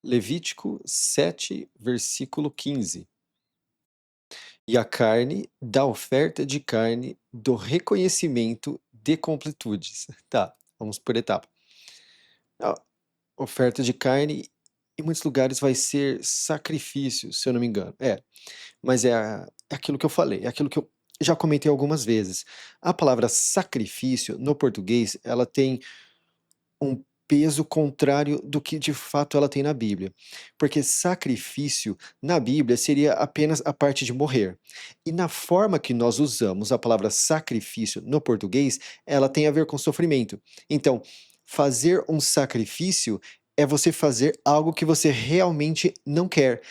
Levítico 7, versículo 15. E a carne da oferta de carne do reconhecimento de completudes. Tá, vamos por etapa. A oferta de carne, em muitos lugares, vai ser sacrifício, se eu não me engano. Mas é aquilo que eu falei, é aquilo que eu já comentei algumas vezes. A palavra sacrifício, no português, ela tem um peso contrário do que de fato ela tem na Bíblia. Porque sacrifício na Bíblia seria apenas a parte de morrer. E na forma que nós usamos a palavra sacrifício no português, ela tem a ver com sofrimento. Então, fazer um sacrifício é você fazer algo que você realmente não quer.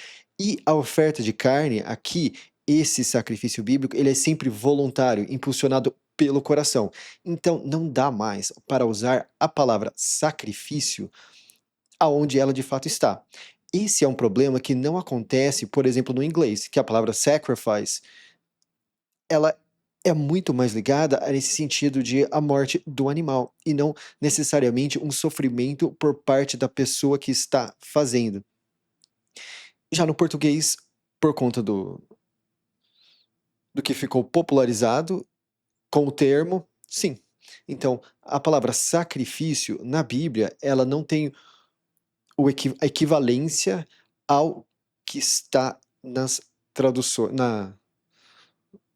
E a oferta de carne aqui, esse sacrifício bíblico, ele é sempre voluntário, impulsionado pelo coração. Então, não dá mais para usar a palavra sacrifício aonde ela de fato está. Esse é um problema que não acontece, por exemplo, no inglês, que a palavra sacrifice, ela é muito mais ligada a esse sentido de a morte do animal, e não necessariamente um sofrimento por parte da pessoa que está fazendo. Já no português, por conta do que ficou popularizado com o termo, sim. Então, a palavra sacrifício na Bíblia, ela não tem a equivalência ao que está nas traduções,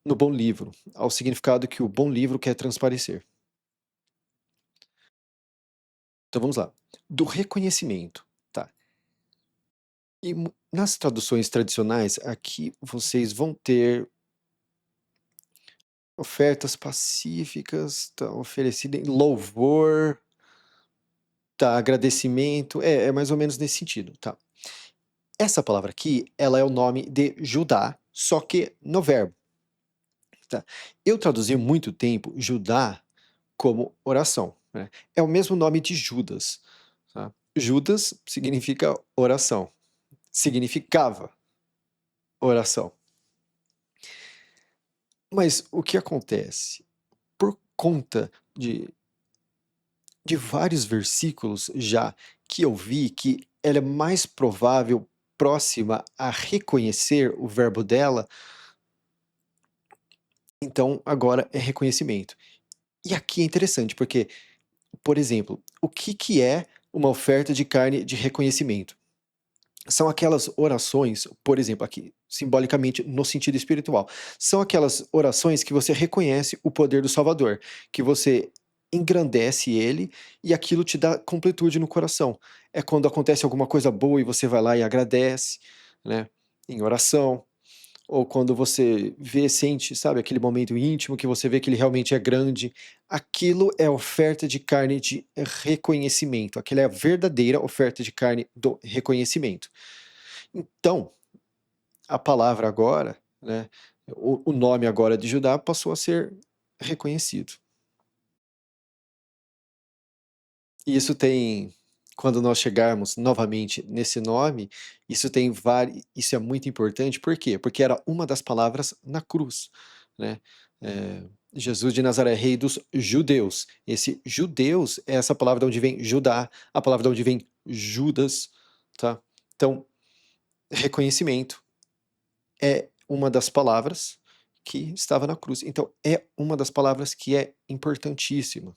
no bom livro, ao significado que o bom livro quer transparecer. Então vamos lá. Do reconhecimento, tá? E nas traduções tradicionais, aqui vocês vão ter ofertas pacíficas, tá, oferecida em louvor, tá, agradecimento, é mais ou menos nesse sentido, tá? Essa palavra aqui, ela é o nome de Judá, só que no verbo, tá? Eu traduzi muito tempo Judá como oração, né? É o mesmo nome de Judas, tá? Judas significa oração, significava oração. Mas o que acontece? Por conta de vários versículos já que eu vi que ela é mais provável, próxima a reconhecer o verbo dela, então agora é reconhecimento. E aqui é interessante, porque, por exemplo, o que, que é uma oferta de carne de reconhecimento? São aquelas orações, por exemplo, aqui, simbolicamente, no sentido espiritual, são aquelas orações que você reconhece o poder do Salvador, que você engrandece ele e aquilo te dá completude no coração. É quando acontece alguma coisa boa e você vai lá e agradece, né, em oração. Ou quando você vê, sente, sabe, aquele momento íntimo que você vê que ele realmente é grande, aquilo é oferta de carne de reconhecimento, aquela é a verdadeira oferta de carne do reconhecimento. Então, a palavra agora, né, o nome agora de Judá passou a ser reconhecido. E isso tem, quando nós chegarmos novamente nesse nome, isso é muito importante, por quê? Porque era uma das palavras na cruz, né? Jesus de Nazaré, rei dos judeus. Esse judeus é essa palavra de onde vem Judá, a palavra de onde vem Judas, tá? Então, reconhecimento é uma das palavras que estava na cruz. Então, é uma das palavras que é importantíssima.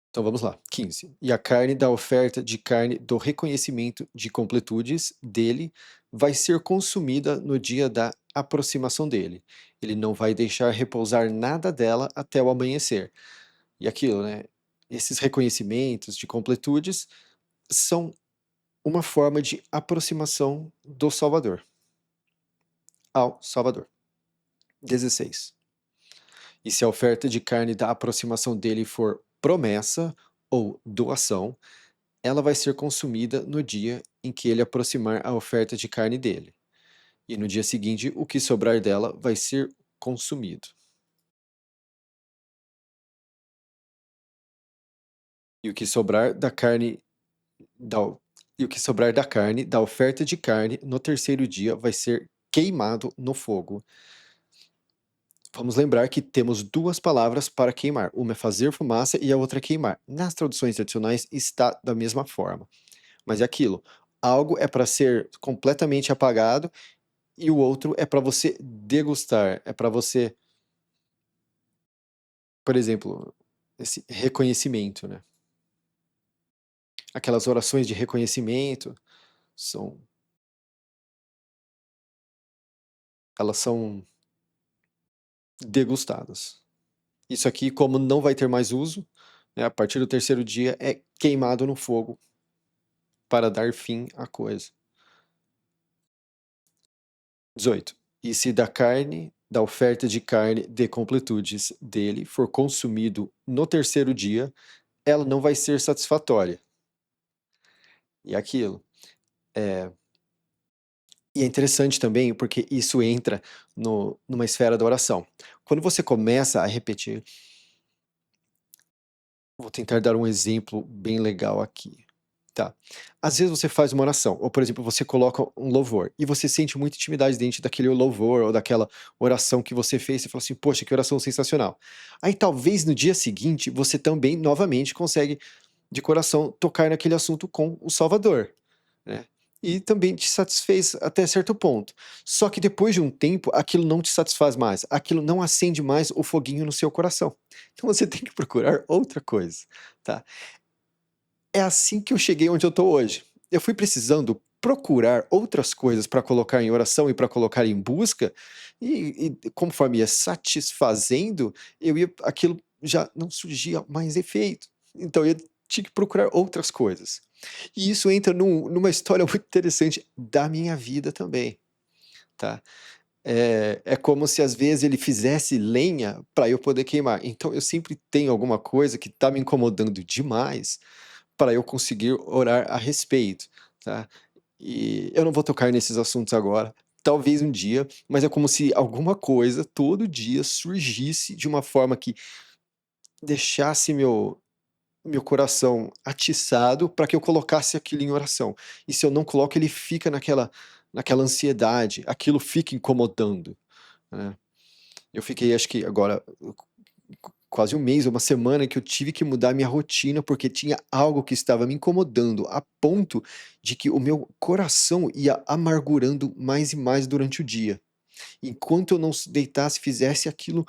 Então vamos lá, 15. E a carne da oferta de carne do reconhecimento de completudes dele vai ser consumida no dia da aproximação dele. Ele não vai deixar repousar nada dela até o amanhecer. E aquilo, né? Esses reconhecimentos de completudes são uma forma de aproximação do Salvador ao Salvador. 16. E se a oferta de carne da aproximação dele for promessa ou doação, ela vai ser consumida no dia em que ele aproximar a oferta de carne dele. E no dia seguinte, o que sobrar dela vai ser consumido. E o que sobrar da carne da, e o que sobrar da carne, da oferta de carne, no terceiro dia vai ser queimado no fogo. Vamos lembrar que temos 2 palavras para queimar, uma é fazer fumaça e a outra é queimar. Nas traduções tradicionais está da mesma forma, mas é aquilo, algo é para ser completamente apagado e o outro é para você degustar, é para você, por exemplo, esse reconhecimento, né. Aquelas orações de reconhecimento são elas são degustadas. Isso aqui, como não vai ter mais uso, né, a partir do terceiro dia é queimado no fogo para dar fim à coisa. 18. E se da oferta de carne de completudes dele for consumido no terceiro dia, ela não vai ser satisfatória. E aquilo. É, e é interessante também porque isso entra numa esfera da oração. Quando você começa a repetir, vou tentar dar um exemplo bem legal aqui. Tá. Às vezes você faz uma oração, ou por exemplo, você coloca um louvor, e você sente muita intimidade dentro daquele louvor, ou daquela oração que você fez, você fala assim, poxa, que oração sensacional. Aí talvez no dia seguinte, você também, novamente, consegue, de coração, tocar naquele assunto com o Salvador, né? E também te satisfez até certo ponto. Só que depois de um tempo, aquilo não te satisfaz mais, aquilo não acende mais o foguinho no seu coração. Então você tem que procurar outra coisa, tá? É assim que eu cheguei onde eu estou hoje. Eu fui precisando procurar outras coisas para colocar em oração e para colocar em busca, e conforme ia satisfazendo, aquilo já não surgia mais efeito. Então eu tinha que procurar outras coisas. E isso entra numa história muito interessante da minha vida também, tá? É como se às vezes ele fizesse lenha para eu poder queimar. Então eu sempre tenho alguma coisa que está me incomodando demais para eu conseguir orar a respeito, tá. E eu não vou tocar nesses assuntos agora, talvez um dia, mas é como se alguma coisa todo dia surgisse de uma forma que deixasse meu coração atiçado para que eu colocasse aquilo em oração. E se eu não coloco, ele fica naquela ansiedade, aquilo fica incomodando, né. Eu fiquei acho que agora quase um mês, uma semana que eu tive que mudar minha rotina, porque tinha algo que estava me incomodando, a ponto de que o meu coração ia amargurando mais e mais durante o dia. Enquanto eu não deitasse e fizesse aquilo,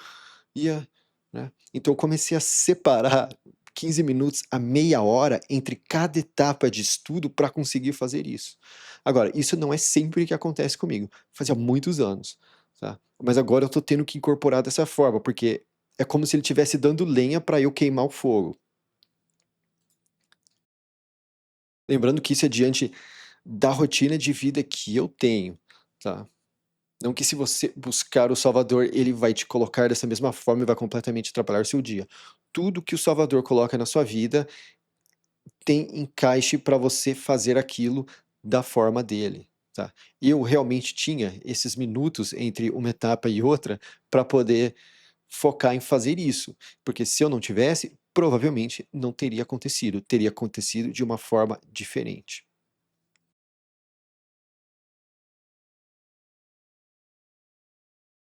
ia, né. Então eu comecei a separar 15 minutos a meia hora entre cada etapa de estudo para conseguir fazer isso. Agora, isso não é sempre que acontece comigo, fazia muitos anos, tá. Mas agora eu tô tendo que incorporar dessa forma, porque é como se ele estivesse dando lenha para eu queimar o fogo. Lembrando que isso é diante da rotina de vida que eu tenho, tá. Não que se você buscar o Salvador, ele vai te colocar dessa mesma forma e vai completamente atrapalhar o seu dia. Tudo que o Salvador coloca na sua vida tem encaixe para você fazer aquilo da forma dele, tá. Eu realmente tinha esses minutos entre uma etapa e outra para poder focar em fazer isso, porque se eu não tivesse, provavelmente não teria acontecido de uma forma diferente.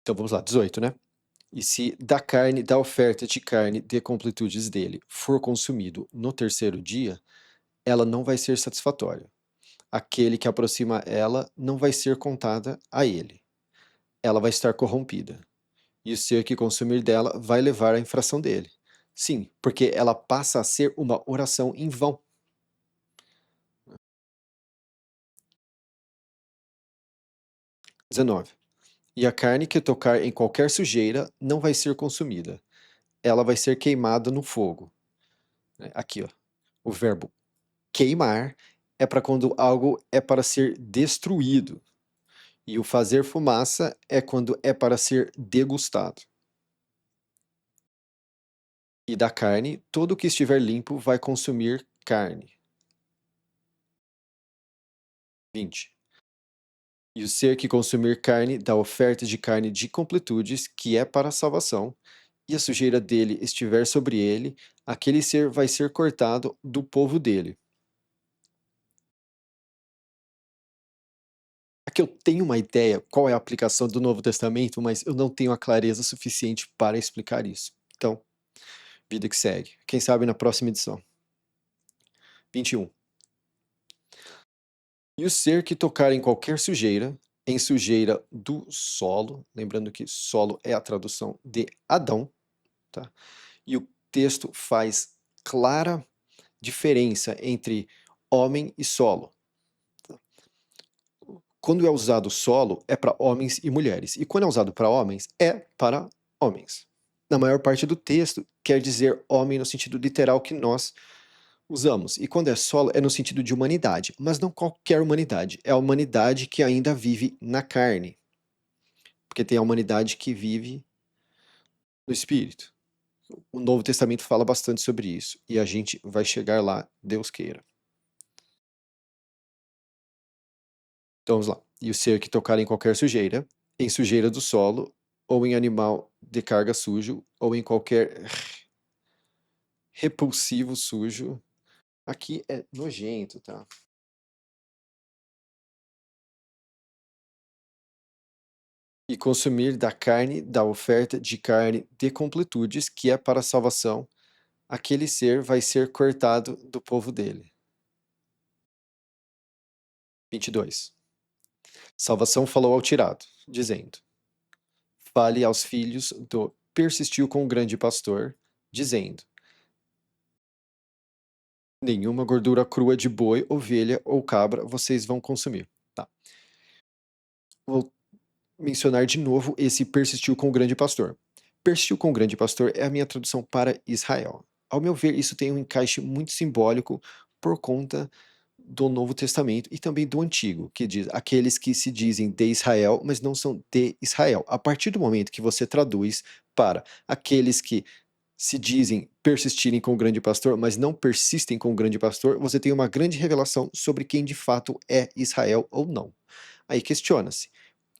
Então vamos lá, 18, né. E se da oferta de carne de completudes dele for consumido no terceiro dia, ela não vai ser satisfatória. Aquele que aproxima ela não vai ser contada a ele. Ela vai estar corrompida. E o ser que consumir dela vai levar à infração dele. Sim, porque ela passa a ser uma oração em vão. 19. E a carne que tocar em qualquer sujeira não vai ser consumida. Ela vai ser queimada no fogo. Aqui, ó, o verbo queimar é para quando algo é para ser destruído. E o fazer fumaça é quando é para ser degustado. E da carne, todo o que estiver limpo vai consumir carne. 20. E o ser que consumir carne da oferta de carne de completudes, que é para a salvação, e a sujeira dele estiver sobre ele, aquele ser vai ser cortado do povo dele. porque eu tenho uma ideia qual é a aplicação do Novo Testamento, mas eu não tenho a clareza suficiente para explicar isso. Então, vida que segue. Quem sabe na próxima edição. 21. E o ser que tocar em qualquer sujeira, em sujeira do solo, lembrando que solo é a tradução de Adão, tá? E o texto faz clara diferença entre homem e solo. Quando é usado solo, é para homens e mulheres. E quando é usado para homens, é para homens. Na maior parte do texto, quer dizer homem no sentido literal que nós usamos. E quando é solo, é no sentido de humanidade. Mas não qualquer humanidade. É a humanidade que ainda vive na carne. Porque tem a humanidade que vive no espírito. O Novo Testamento fala bastante sobre isso. E a gente vai chegar lá, Deus queira. Então vamos lá. E o ser que tocar em qualquer sujeira, em sujeira do solo, ou em animal de carga sujo, ou em qualquer repulsivo sujo. Aqui é nojento, tá? E consumir da carne, da oferta de carne de completudes, que é para a salvação, aquele ser vai ser cortado do povo dele. 22. Salvação falou ao tirado, dizendo: fale aos filhos do persistiu com o grande pastor, dizendo: nenhuma gordura crua de boi, ovelha ou cabra vocês vão consumir. Tá. Vou mencionar de novo esse persistiu com o grande pastor. Persistiu com o grande pastor é a minha tradução para Israel. Ao meu ver, isso tem um encaixe muito simbólico por conta do Novo Testamento e também do Antigo, que diz aqueles que se dizem de Israel, mas não são de Israel. A partir do momento que você traduz para aqueles que se dizem persistirem com o grande pastor, mas não persistem com o grande pastor, você tem uma grande revelação sobre quem de fato é Israel ou não. Aí questiona-se,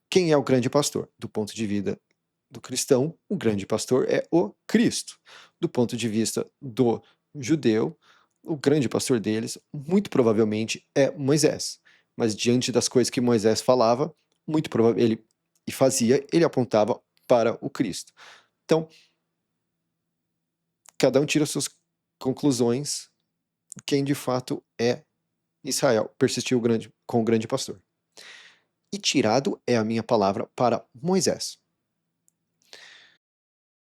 quem é o grande pastor? Do ponto de vista do cristão, o grande pastor é o Cristo. Do ponto de vista do judeu, o grande pastor deles, muito provavelmente, é Moisés. Mas diante das coisas que Moisés falava, muito provavelmente ele e fazia, ele apontava para o Cristo. Então, cada um tira suas conclusões, quem de fato é Israel, persistiu com o grande pastor. E tirado é a minha palavra para Moisés.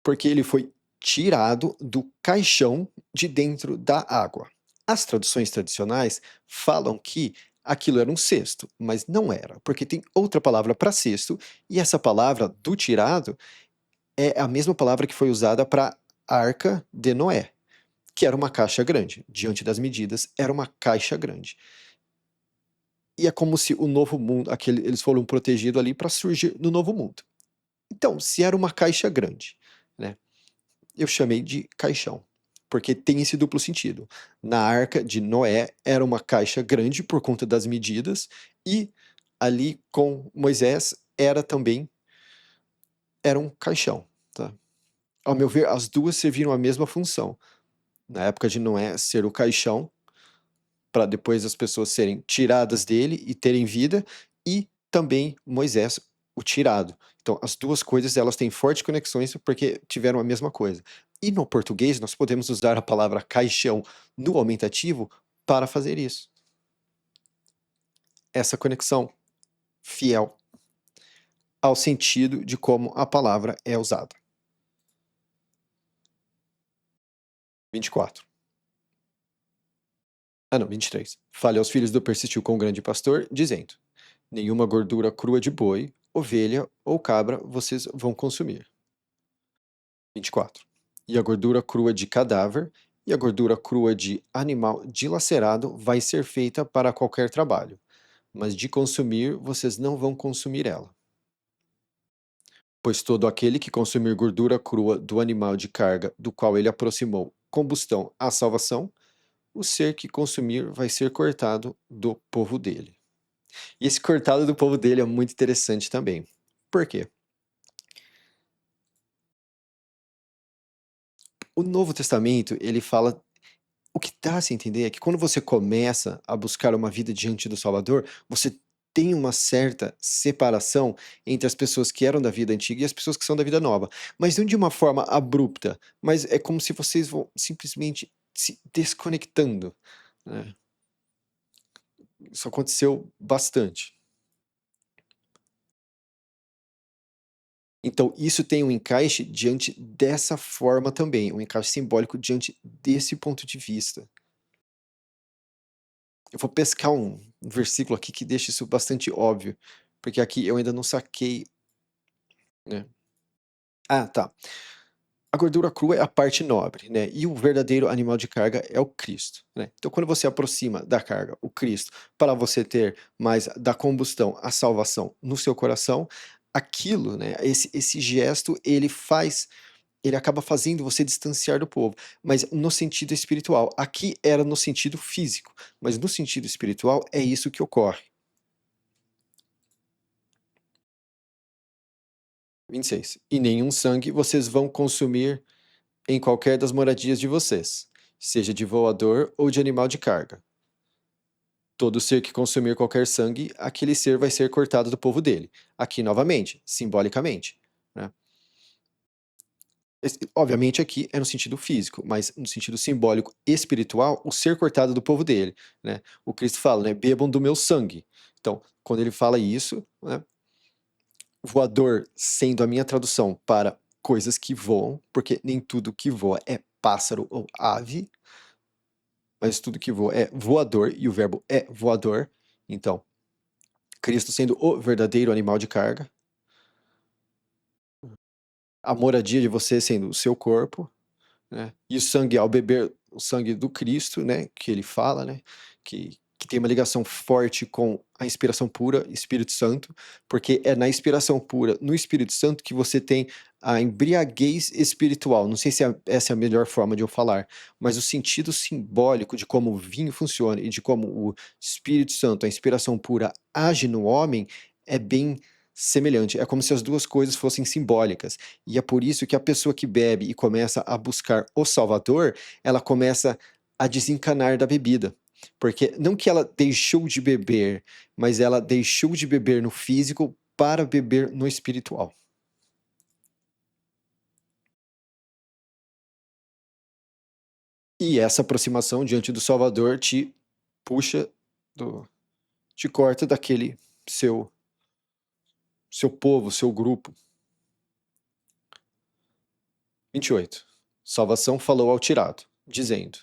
Porque ele foi tirado do caixão de dentro da água. As traduções tradicionais falam que aquilo era um cesto, mas não era, porque tem outra palavra para cesto, e essa palavra do tirado é a mesma palavra que foi usada para arca de Noé, que era uma caixa grande. Diante das medidas, era uma caixa grande. E é como se o novo mundo, eles foram protegidos ali para surgir no novo mundo. Então, se era uma caixa grande, né? Eu chamei de caixão, porque tem esse duplo sentido. Na arca de Noé era uma caixa grande por conta das medidas, e ali com Moisés era um caixão. Tá? Ao meu ver, as duas serviram a mesma função. Na época de Noé, ser o caixão, para depois as pessoas serem tiradas dele e terem vida, e também Moisés, o tirado. Então, as duas coisas elas têm fortes conexões porque tiveram a mesma coisa. E no português, nós podemos usar a palavra caixão no aumentativo para fazer isso. Essa conexão fiel ao sentido de como a palavra é usada. 24. Ah, não, 23. Fale aos filhos do persistiu com o grande pastor, dizendo: nenhuma gordura crua de boi, ovelha ou cabra vocês vão consumir. 24. E a gordura crua de cadáver e a gordura crua de animal dilacerado vai ser feita para qualquer trabalho, mas de consumir vocês não vão consumir ela. Pois todo aquele que consumir gordura crua do animal de carga do qual ele aproximou combustão à salvação, o ser que consumir vai ser cortado do povo dele. E esse cortado do povo dele é muito interessante também. Por quê? O Novo Testamento, ele fala. O que dá a se entender é que quando você começa a buscar uma vida diante do Salvador, você tem uma certa separação entre as pessoas que eram da vida antiga e as pessoas que são da vida nova, mas não de uma forma abrupta, mas é como se vocês vão simplesmente se desconectando, né. Isso aconteceu bastante. Então isso tem um encaixe diante dessa forma também, um encaixe simbólico diante desse ponto de vista. Eu vou pescar um versículo aqui que deixa isso bastante óbvio, porque aqui eu ainda não saquei, né. Ah, tá. A gordura crua é a parte nobre, né, e o verdadeiro animal de carga é o Cristo, né. Então quando você aproxima da carga, o Cristo, para você ter mais da combustão, a salvação no seu coração, aquilo, né, esse gesto ele acaba fazendo você distanciar do povo, mas no sentido espiritual. Aqui era no sentido físico, mas no sentido espiritual é isso que ocorre. 26. E nenhum sangue vocês vão consumir em qualquer das moradias de vocês, seja de voador ou de animal de carga. Todo ser que consumir qualquer sangue, aquele ser vai ser cortado do povo dele. Aqui novamente, simbolicamente, né. Obviamente aqui é no sentido físico, mas no sentido simbólico espiritual, o ser cortado do povo dele, né. O Cristo fala, né, bebam do meu sangue. Então, quando ele fala isso, né, voador sendo a minha tradução para coisas que voam, porque nem tudo que voa é pássaro ou ave, mas tudo que voa é voador, e o verbo é voador. Então, Cristo sendo o verdadeiro animal de carga, a moradia de você sendo o seu corpo, né? E o sangue, ao beber o sangue do Cristo, né, que ele fala, né, que tem uma ligação forte com a inspiração pura, Espírito Santo, porque é na inspiração pura, no Espírito Santo, que você tem a embriaguez espiritual. Não sei se essa é a melhor forma de eu falar, mas o sentido simbólico de como o vinho funciona e de como o Espírito Santo, a inspiração pura, age no homem é bem semelhante. É como se as duas coisas fossem simbólicas. E é por isso que a pessoa que bebe e começa a buscar o Salvador, ela começa a desencanar da bebida. Porque não que ela deixou de beber, mas ela deixou de beber no físico para beber no espiritual. E essa aproximação diante do Salvador te puxa do te corta daquele seu seu povo, seu grupo. 28. Salvação falou ao tirado, dizendo: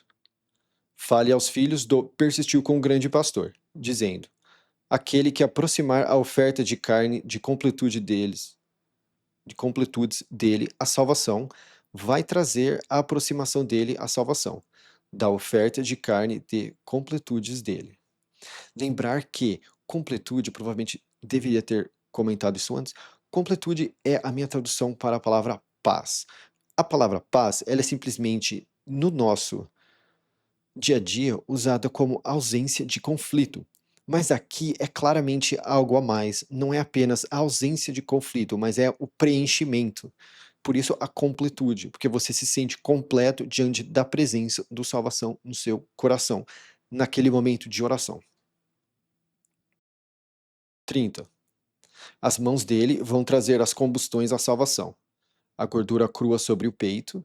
Fale aos filhos do persistiu com o grande pastor, dizendo: Aquele que aproximar a oferta de carne de completude deles, de completudes dele a salvação, vai trazer a aproximação dele a salvação, da oferta de carne de completudes dele. Lembrar que completude, provavelmente deveria ter comentado isso antes, completude é a minha tradução para a palavra paz. A palavra paz, ela é simplesmente, no nosso dia a dia, usada como ausência de conflito. Mas aqui é claramente algo a mais, não é apenas a ausência de conflito, mas é o preenchimento. Por isso a completude, porque você se sente completo diante da presença do salvação no seu coração, naquele momento de oração. 30. As mãos dele vão trazer as combustões à salvação. A gordura crua sobre o peito,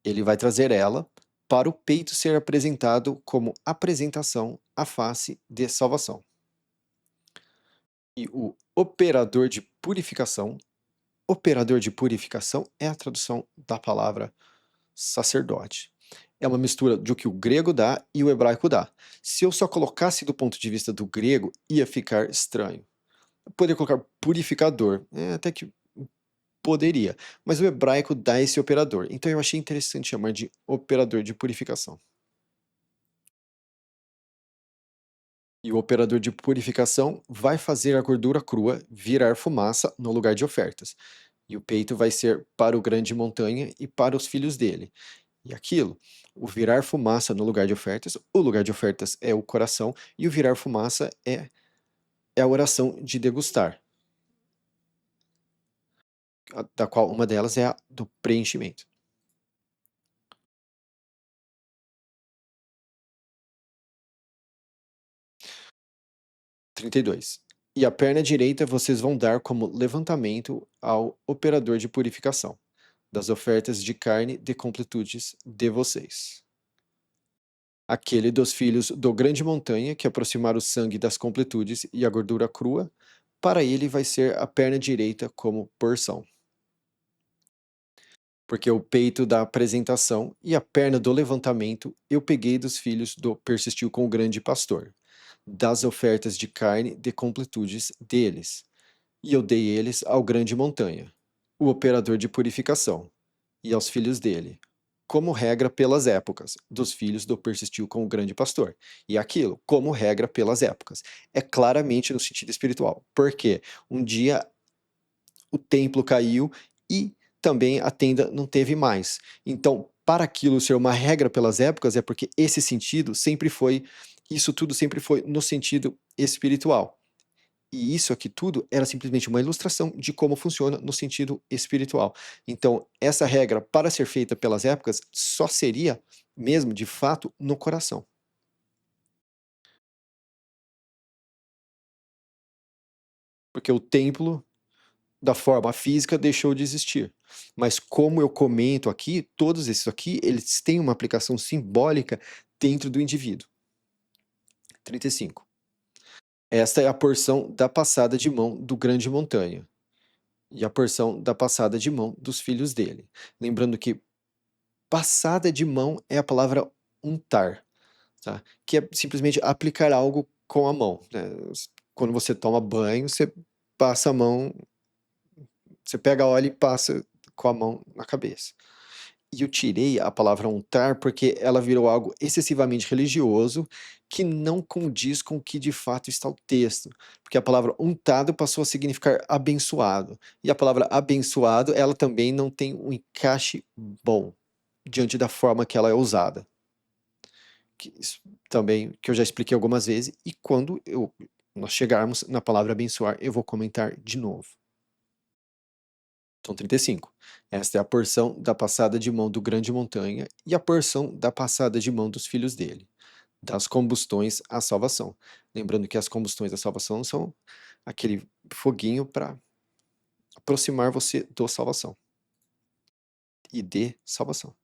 ele vai trazer ela, para o peito ser apresentado como apresentação à face de salvação. E o operador de purificação é a tradução da palavra sacerdote. É uma mistura do que o grego dá e o hebraico dá. Se eu só colocasse do ponto de vista do grego, ia ficar estranho. Eu poderia colocar purificador, até que poderia, mas o hebraico dá esse operador. Então eu achei interessante chamar de operador de purificação. E o operador de purificação vai fazer a gordura crua virar fumaça no lugar de ofertas. E o peito vai ser para o grande montanha e para os filhos dele. E aquilo, o virar fumaça no lugar de ofertas, o lugar de ofertas é o coração, e o virar fumaça é a oração de degustar, da qual uma delas é a do preenchimento. 32. E a perna direita vocês vão dar como levantamento ao operador de purificação, das ofertas de carne de completudes de vocês. Aquele dos filhos do grande montanha que aproximar o sangue das completudes e a gordura crua, para ele vai ser a perna direita como porção. Porque o peito da apresentação e a perna do levantamento eu peguei dos filhos do persistiu com o grande pastor, das ofertas de carne de completudes deles, e eu dei eles ao grande montanha, o operador de purificação, e aos filhos dele, como regra pelas épocas, dos filhos do persistiu com o grande pastor. E aquilo, como regra pelas épocas, é claramente no sentido espiritual. Porque um dia o templo caiu e também a tenda não teve mais. Então, para aquilo ser uma regra pelas épocas, é porque esse sentido sempre foi, isso tudo sempre foi no sentido espiritual. E isso aqui tudo era simplesmente uma ilustração de como funciona no sentido espiritual. Então, essa regra, para ser feita pelas épocas, só seria mesmo, de fato, no coração. Porque o templo, da forma física, deixou de existir. Mas como eu comento aqui, todos esses aqui, eles têm uma aplicação simbólica dentro do indivíduo. 35. Esta é a porção da passada de mão do grande montanha, e a porção da passada de mão dos filhos dele. Lembrando que passada de mão é a palavra untar, tá? Que é simplesmente aplicar algo com a mão, né? Quando você toma banho, você passa a mão, você pega óleo e passa com a mão na cabeça. E eu tirei a palavra untar porque ela virou algo excessivamente religioso que não condiz com o que de fato está o texto. Porque a palavra untado passou a significar abençoado. E a palavra abençoado, ela também não tem um encaixe bom diante da forma que ela é usada. Que isso também que eu já expliquei algumas vezes, e quando nós chegarmos na palavra abençoar, eu vou comentar de novo. Então, 35. Esta é a porção da passada de mão do grande montanha e a porção da passada de mão dos filhos dele, das combustões à salvação. Lembrando que as combustões da salvação são aquele foguinho para aproximar você da salvação e de salvação.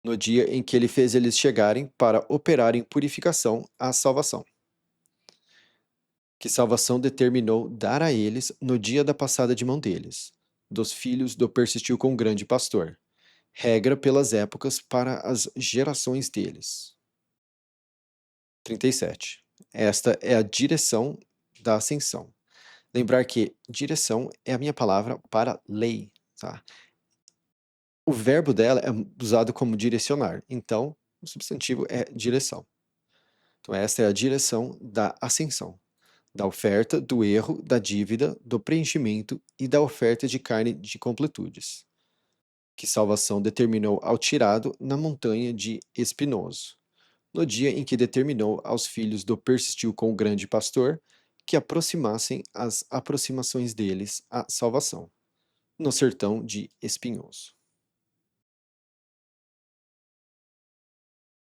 No dia em que ele fez eles chegarem para operarem purificação à salvação, que salvação determinou dar a eles no dia da passada de mão deles, dos filhos do persistiu com o grande pastor, regra pelas épocas para as gerações deles. 37. Esta é a direção da ascensão. Lembrar que direção é a minha palavra para lei, tá? O verbo dela é usado como direcionar, então o substantivo é direção. Então esta é a direção da ascensão, da oferta, do erro, da dívida, do preenchimento e da oferta de carne de completudes, que salvação determinou ao tirado na montanha de Espinoso, no dia em que determinou aos filhos do persistiu com o grande pastor que aproximassem as aproximações deles à salvação, no sertão de Espinhoso.